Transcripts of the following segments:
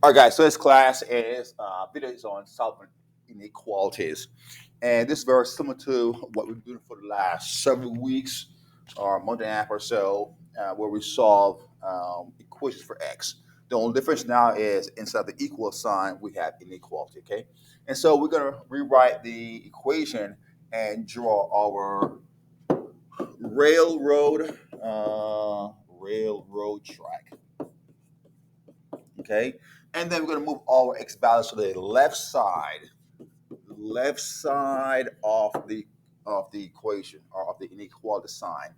All right, guys. So this class is video is on solving inequalities, and this is very similar to what we've been doing for the last several weeks or month and a half or so, where we solve equations for x. The only difference now is instead of the equal sign, we have inequality. Okay, and so we're gonna rewrite the equation and draw our railroad railroad track. Okay, and then we're going to move all our x values to the left side of the equation or of the inequality sign,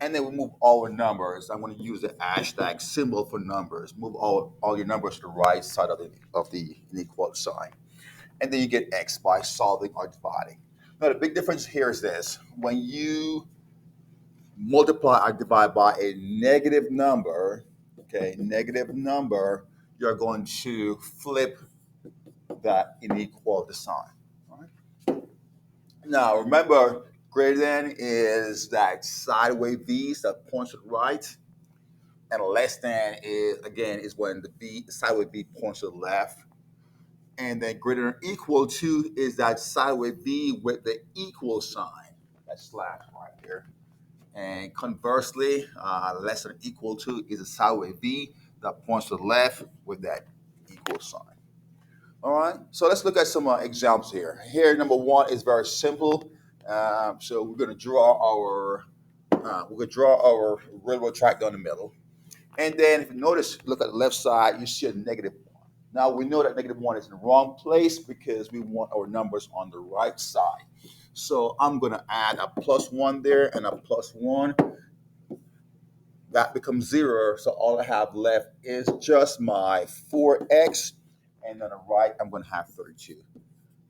and then we move all our numbers. I'm going to use the hashtag symbol for numbers. Move all your numbers to the right side of the inequality sign, and then you get x by solving or dividing. Now the big difference here is this: when you multiply or divide by a negative number, okay, negative number, you're going to flip that inequality sign. All right? Now, remember, greater than is that sideways V that points to the right, and less than is again is when the sideways V points to the left, and then greater than or equal to is that sideways V with the equal sign, that slash right here. And conversely, less than or equal to is a sideways V that points to the left with that equal sign. All right, so let's look at some examples here. Here, number one is very simple. So we're going to draw our railroad track down the middle, and then if you notice, look at the left side, you see a negative one. Now we know that negative one is in the wrong place because we want our numbers on the right side. So I'm going to add a plus one there and a plus one. That becomes zero. So all I have left is just my 4x. And on the right, I'm going to have 32.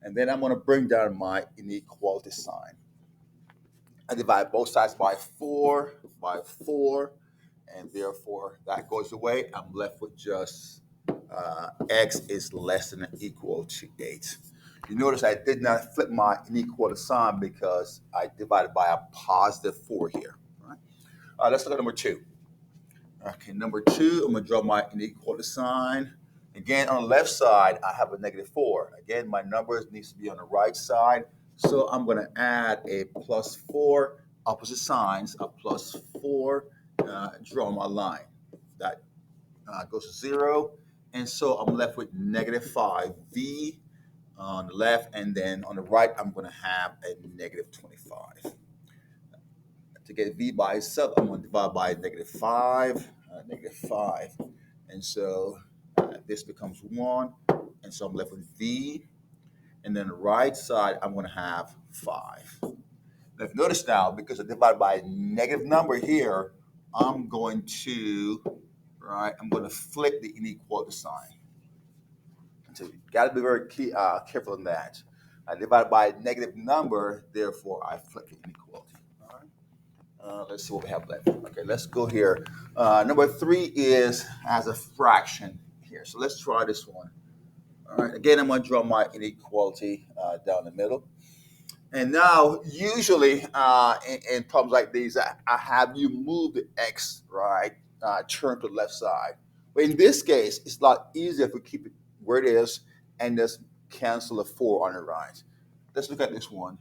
And then I'm going to bring down my inequality sign. I divide both sides by 4, and therefore that goes away. I'm left with just x is less than or equal to 8. You notice I did not flip my inequality sign because I divided by a positive 4 here. All right, let's look at number 2. Okay, number 2, I'm going to draw my inequality sign. Again, on the left side, I have a negative 4. Again, my numbers needs to be on the right side. So I'm going to add a plus 4, opposite signs, a plus 4, draw my line. That goes to 0. And so I'm left with negative 5v on the left. And then on the right, I'm going to have a negative 25. To get v by itself, I'm going to divide by negative 5, negative 5. And so this becomes 1. And so I'm left with v. And then the right side, I'm going to have 5. Now, if you notice now, because I divide by a negative number here, I'm going to flip the inequality sign. So you got to be very careful in that. I divide by a negative number, therefore I flip the inequality. All right. Let's see what we have left. Okay, let's go here. Number 3 is as a fraction here. So let's try this one. All right. Again, I'm going to draw my inequality down the middle. And now, usually in problems like these, I have you move the x, right, turn to the left side. But in this case, it's a lot easier if we keep it where it is and just cancel the 4 on the right. Let's look at this one.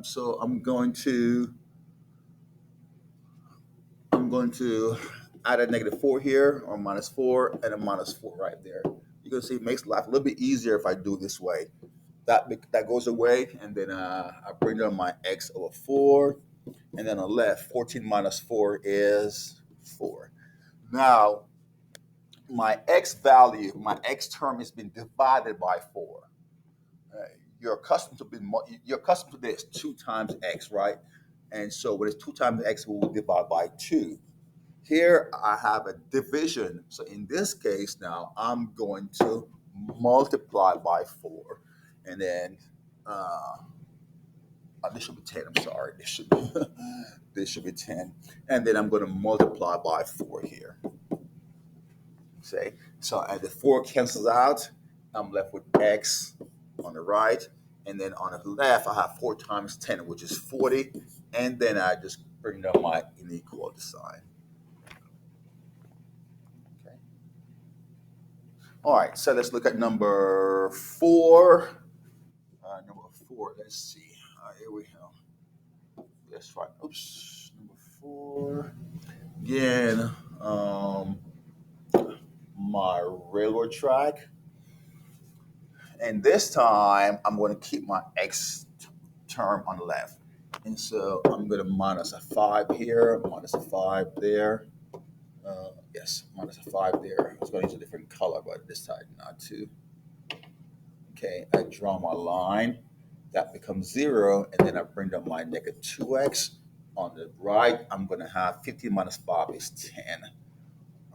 So I'm going to add a negative 4 here, or minus 4, and a minus 4 right there. You can see it makes life a little bit easier if I do it this way. That goes away, and then I bring down my x over 4, and then on the left, 14 minus 4 is 4. Now, my x value, my x term has been divided by 4. You're accustomed to this 2 times x, right? And so when it's 2 times x, we will divide by 2. Here I have a division. So in this case now, I'm going to multiply by 4. And then this should be 10. I'm sorry. This should be 10. And then I'm going to multiply by 4 here. See? So as the 4 cancels out, I'm left with x on the right. And then on the left, I have 4 times 10, which is 40. And then I just bring down my inequality sign. All right, so let's look at number four. Number four, let's see. Here we go. That's right. Oops. Number four. Again, um, my railroad track. And this time, I'm going to keep my x term on the left. And so I'm going to minus a 5 here, minus a 5 there. Yes, minus a 5 there. I was going to use a different color, but I decided not to. Okay, I draw my line. That becomes 0, and then I bring down my negative 2x. On the right, I'm going to have 15 minus 5 is 10.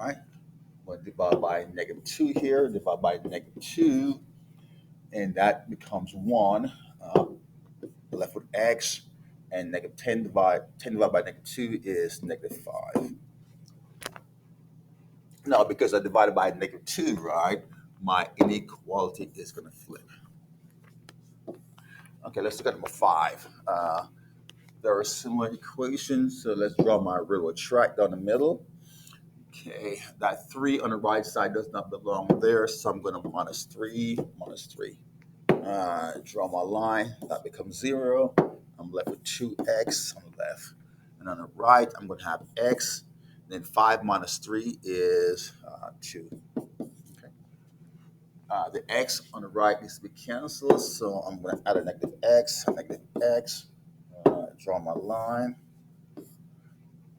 All right, I'm going to divide by negative 2 here, divide by negative 2, and that becomes 1. Left with x, and negative 10 divided by negative 2 is negative 5. Now, because I divided by negative 2, right, my inequality is going to flip. Okay, let's look at number 5. There are similar equations, so let's draw my railroad track down the middle. Okay, that 3 on the right side does not belong there, so I'm going to minus 3, minus 3. Draw my line, that becomes 0. I'm left with 2x on the left. And on the right, I'm going to have x. Then 5 minus 3 is 2. Okay. The x on the right needs to be canceled, so I'm going to add a negative x, draw my line.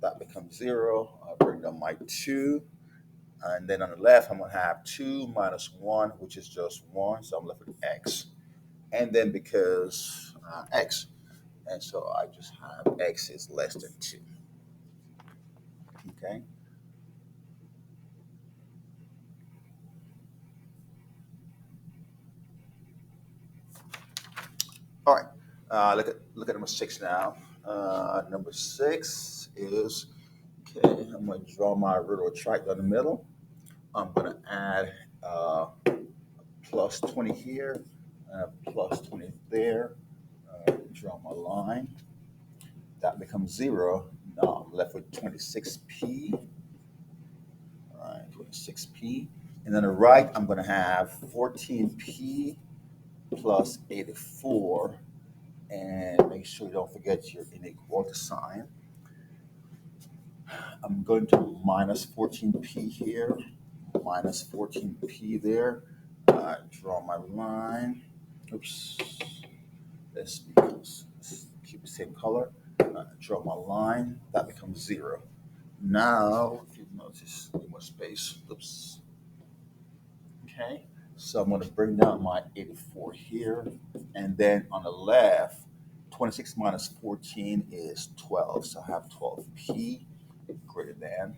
That becomes 0. I'll bring down my 2. And then on the left, I'm going to have 2 minus 1, which is just 1. So I'm left with x. And then because x. And so I just have x is less than 2. Okay. All right. Look at number 6 now. Number 6 is, okay, I'm going to draw my railroad track down the middle. I'm going to add plus 20 here, plus 20 there. Draw my line. That becomes 0. Now I'm left with 26p. All right, 26p. And on the right, I'm going to have 14p plus 84. And make sure you don't forget your inequality sign. I'm going to minus 14p here, minus 14p there. Draw my line. Oops. Let's keep the same color. Draw my line. That becomes 0. Now, if you notice, need more space. Oops. Okay. So I'm going to bring down my 84 here. And then on the left, 26 minus 14 is 12. So I have 12p greater than.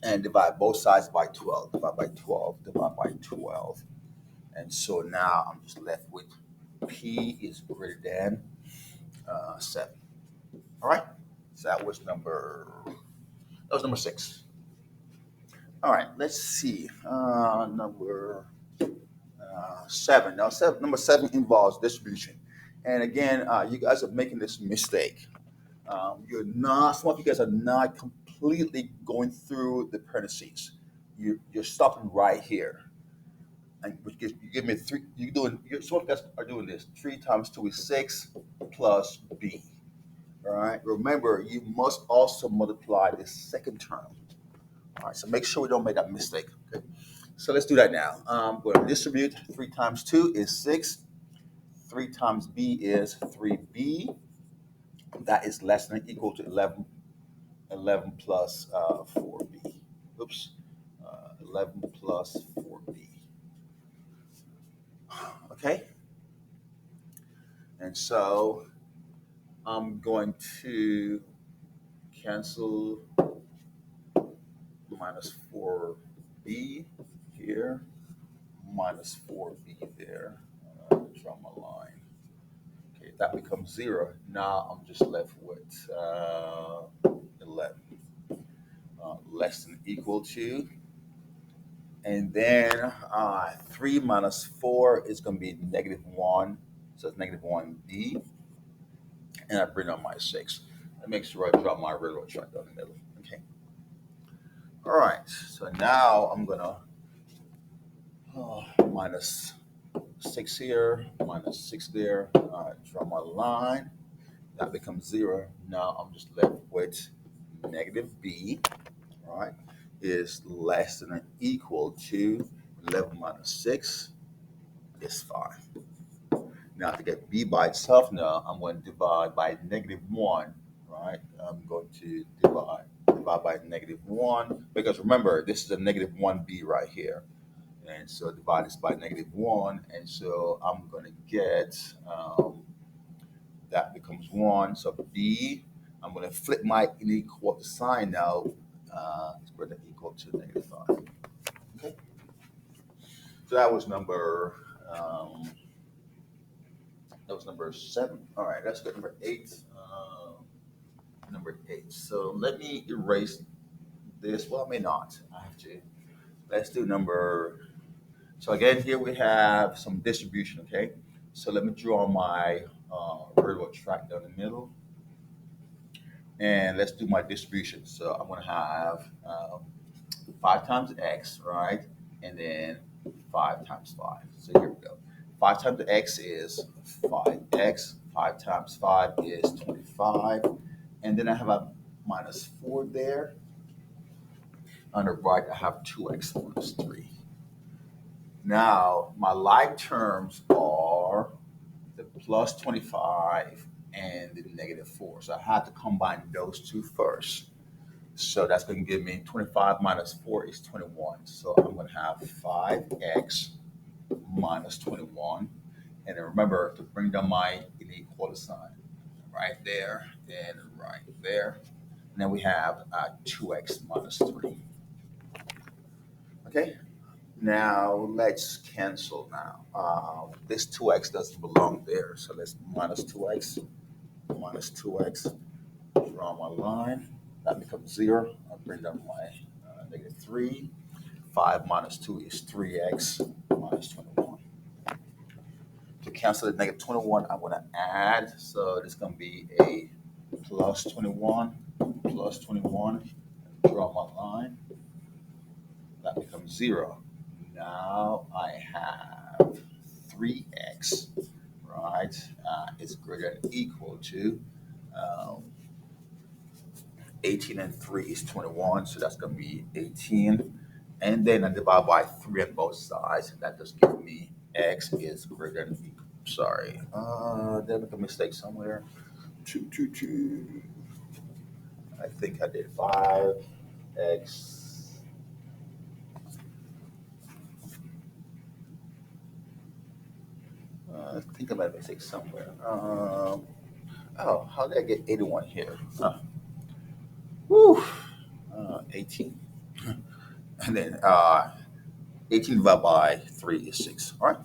And divide both sides by 12. Divide by 12. Divide by 12. And so now I'm just left with p is greater than 7. All right. So that was number 6. All right. Let's see. Number 7. Now, number 7 involves distribution. And again, you guys are making this mistake. Some of you guys are not completely going through the parentheses. You're stopping right here. And you give me 3. Some of you guys are doing this. 3 times 2 is 6 plus b. All right. Remember, you must also multiply this second term. All right. So make sure we don't make that mistake. Okay. So let's do that now. We're going to distribute. 3 times 2 is 6. 3 times b is 3b. That is less than or equal to 11. 11 plus 4b. Oops. 11 plus 4b. Okay. And so I'm going to cancel minus 4b here, minus 4b there. Draw my line. Okay, that becomes 0. Now I'm just left with 11. Less than equal to. And then 3 minus 4 is going to be negative 1. So it's negative 1b. And I bring on my 6. That makes sure I drop my railroad track down the middle. Okay. All right. So now I'm going to minus 6 here, minus 6 there. Draw my line. That becomes 0. Now I'm just left with negative b, right, is less than or equal to 11 minus 6 is 5. Now to get b by itself now, I'm going to divide by negative 1, right? I'm going to divide by negative 1, because remember, this is a negative 1b right here. And so divide this by negative 1, and so I'm going to get, that becomes 1. So b, I'm going to flip my inequality sign now. It's greater than or equal to negative 5. Okay, so that was number 7. All right, let's go to number 8. Number 8. So let me erase this. Well, I may not. I have to. Let's do number. So again, here we have some distribution. Okay, so let me draw my vertical track down the middle, and let's do my distribution. So I'm going to have 5 times x, right, and then 5 times 5. So here we go. 5 times x is 5x. 5 times 5 is 25. And then I have a minus 4 there. On the right, I have 2x minus 3. Now, my like terms are the plus 25 and the negative 4. So I have to combine those two first. So that's going to give me 25 minus 4 is 21. So I'm going to have 5x minus 21. And then remember to bring down my inequality sign right there and right there. And then we have 2x minus 3. Okay, now let's cancel now. This 2x doesn't belong there. So let's minus 2x, draw my line. That becomes 0. I'll bring down my negative 3. 5 minus 2 is 3x minus 21. To cancel the negative 21, I'm going to add. So it's going to be a plus 21, plus 21. Draw my line. That becomes 0. Now I have 3x, right? Is greater than or equal to um, 18 and 3 is 21. So that's going to be 18. And then I divide by 3 on both sides. That just gives me x is greater than or equal. Sorry. Did I make a mistake somewhere? 2, 2, 2. I think I did 5x. I think I made a mistake somewhere. How did I get 81 here? Whew. 18. And then 18 divided by 3 is 6. All right.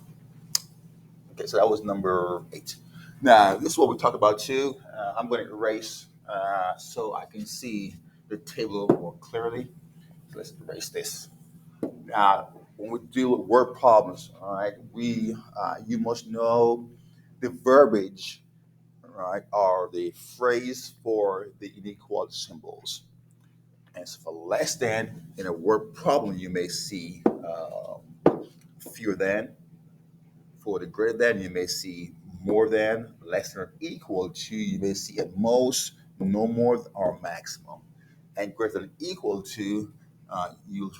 Okay, so that was number 8. Now, this is what we talked about too. I'm going to erase so I can see the table more clearly. So let's erase this. Now, when we deal with word problems, all right, you must know the verbiage, right, or the phrase for the inequality symbols. And so for less than in a word problem, you may see fewer than. For the greater than, you may see more than. Less than or equal to, you may see at most, no more or maximum. And greater than equal to, you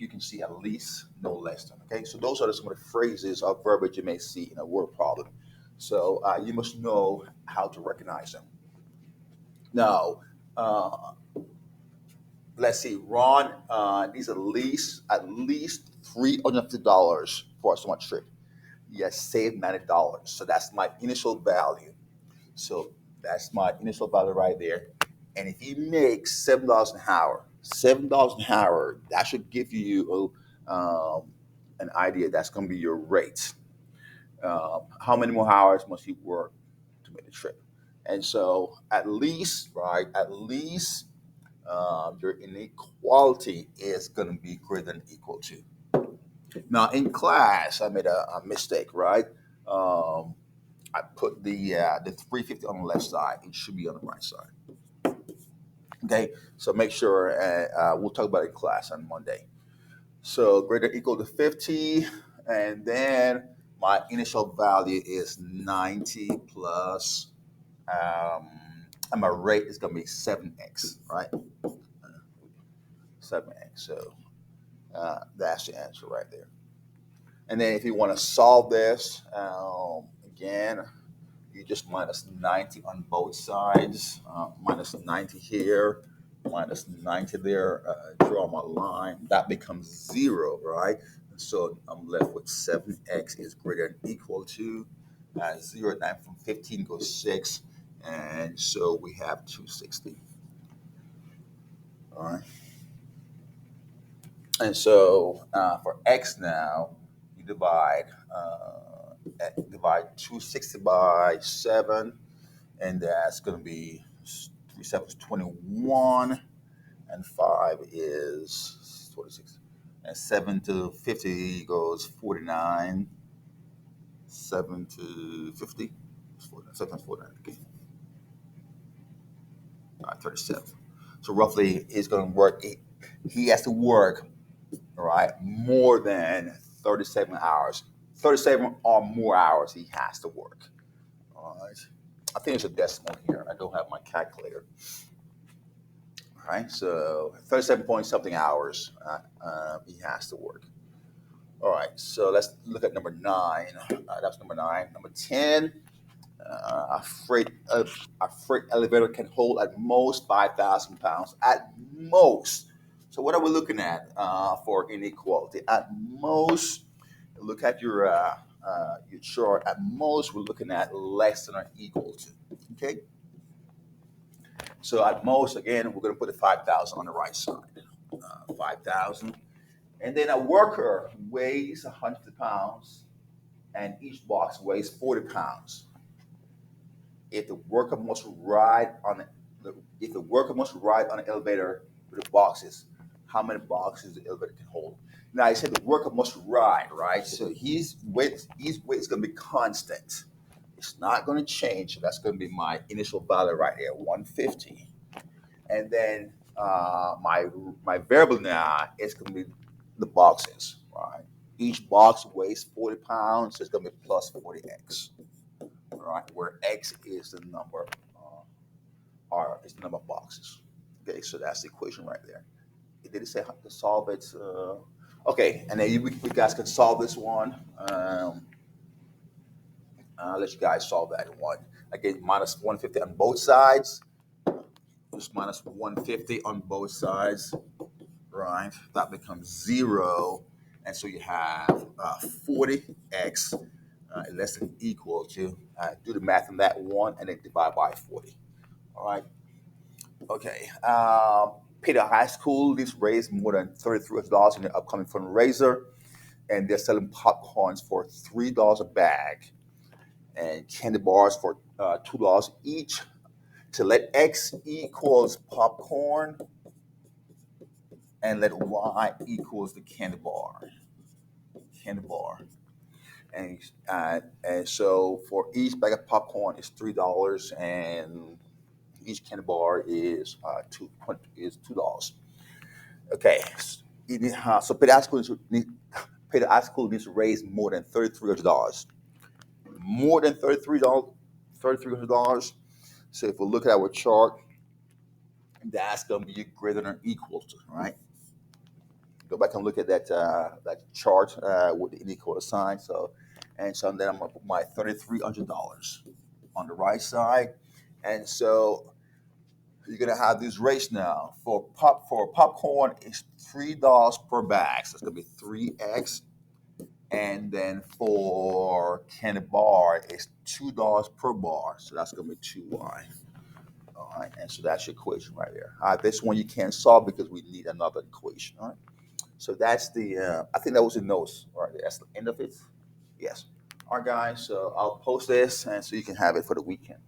can see at least, no less than. Okay, so those are some of the phrases or verbiage you may see in a word problem. So you must know how to recognize them. Now, let's see, Ron needs at least $350 for a smart trip. Yes, save $90. So that's my initial value. So that's my initial value right there. And if you make $7 an hour, that should give you an idea. That's going to be your rate. How many more hours must you work to make the trip? And so at least, right, your inequality is going to be greater than or equal to. Now in class, I made a mistake, right? Um, I put the 350 on the left side. It should be on the right side. Okay, so make sure we'll talk about it in class on Monday. So greater than or equal to 50, and then my initial value is 90 plus, um, and my rate is going to be 7x, right? 7x. So that's the answer right there. And then if you want to solve this, again, you just minus 90 on both sides, minus 90 here, minus 90 there, draw my line. That becomes 0, right? And so I'm left with 7x is greater than or equal to 0. 9 from 15 goes 6. And so we have 260. All right. And so for x now, you divide 260 by 7, and that's going to be 3 7 is 21, and 5 is 26. And 7 to 50 goes 49. 7 to 50 is 49. 7 times 49, okay. All right, 37. So roughly, it's going to work. He has to work, all right, more than 37 hours. 37 or more hours he has to work. All right. I think it's a decimal here. I don't have my calculator. All right. So 37 point something hours he has to work. All right. So let's look at number 9. That's number 9. Number 10. A freight elevator can hold at most 5,000 pounds. At most. So what are we looking at for inequality? At most, look at your chart. At most, we're looking at less than or equal to. Okay. So at most, again, we're going to put the 5,000 on the right side. 5,000. And then a worker weighs 100 pounds, and each box weighs 40 pounds. If the worker must ride on if the worker must ride on an elevator with the boxes, how many boxes the elevator can hold? Now I said the worker must ride, right? So his weight is going to be constant. It's not going to change. So that's going to be my initial value right here, 150. And then my variable now is going to be the boxes, right? Each box weighs 40 pounds. So it's going to be plus 40x, right? Where x is the number, r is the number of boxes. Okay, so that's the equation right there. Did it say how to solve it? Okay, and then we guys can solve this one. I'll let you guys solve that one. Again, minus 150 on both sides. Just minus 150 on both sides, right? That becomes 0. And so you have 40x less than equal to, do the math on that one and then divide by 40. All right. Okay. Peter High School leads raised more than $3,300 in the upcoming fundraiser, and they're selling popcorns for $3 a bag and candy bars for $2 each. To let X equals popcorn and let Y equals the candy bar. Candy bar. And so for each bag of popcorn is $3, and each candy bar is $2. Okay, so Peter High School needs to raise more than $3,300. More than $3,300. So if we look at our chart, that's going to be greater than or equal to, right? Go back and look at that chart with the equal sign. So, and so then I'm going to put my $3,300 on the right side, and so you're gonna have these rates now for popcorn. It's $3 per bag, so it's gonna be 3x, and then for candy bar, it's $2 per bar, so that's gonna be 2y. All right, and so that's your equation right there. All right, this one you can't solve because we need another equation. All right, so that's the. I think that was the notes. All right, that's the end of it. Yes. All right, guys. So I'll post this, and so you can have it for the weekend.